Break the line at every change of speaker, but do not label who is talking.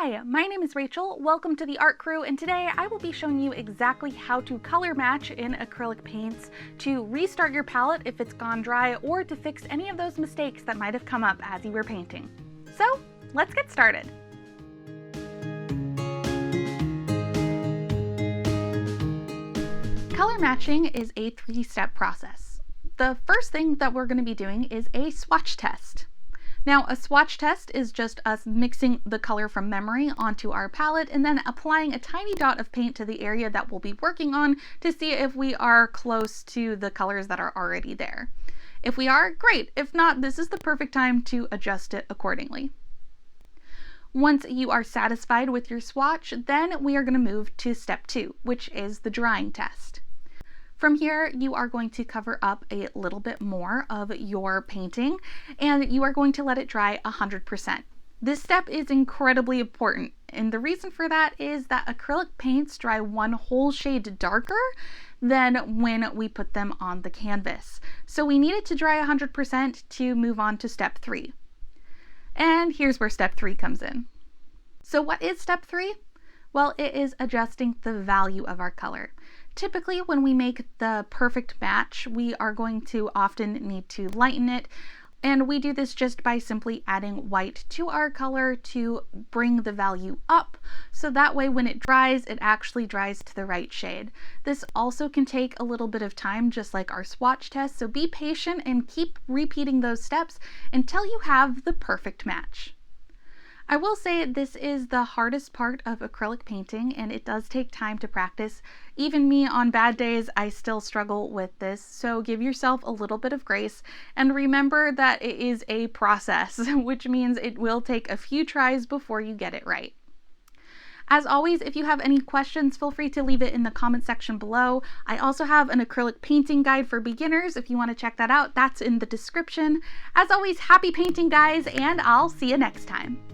Hi, my name is Rachel. Welcome to the Art Crew, and today I will be showing you exactly how to color match in acrylic paints to restart your palette if it's gone dry or to fix any of those mistakes that might have come up as you were painting. So, let's get started. Color matching is a three-step process. The first thing that we're going to be doing is a swatch test. Now, a swatch test is just us mixing the color from memory onto our palette and then applying a tiny dot of paint to the area that we'll be working on to see if we are close to the colors that are already there. If we are, great. If not, this is the perfect time to adjust it accordingly. Once you are satisfied with your swatch, then we are going to move to step 2, which is the drying test. From here, you are going to cover up a little bit more of your painting and you are going to let it dry 100%. This step is incredibly important, and the reason for that is that acrylic paints dry one whole shade darker than when we put them on the canvas. So we need it to dry 100% to move on to step 3. And here's where step 3 comes in. So what is step 3? Well, it is adjusting the value of our color. Typically, when we make the perfect match, we are going to often need to lighten it, and we do this just by simply adding white to our color to bring the value up, so that way when it dries, it actually dries to the right shade. This also can take a little bit of time, just like our swatch test, so be patient and keep repeating those steps until you have the perfect match. I will say this is the hardest part of acrylic painting, and it does take time to practice. Even me on bad days, I still struggle with this, so give yourself a little bit of grace and remember that it is a process, which means it will take a few tries before you get it right. As always, if you have any questions, feel free to leave it in the comment section below. I also have an acrylic painting guide for beginners. If you want to check that out, that's in the description. As always, happy painting, guys, and I'll see you next time.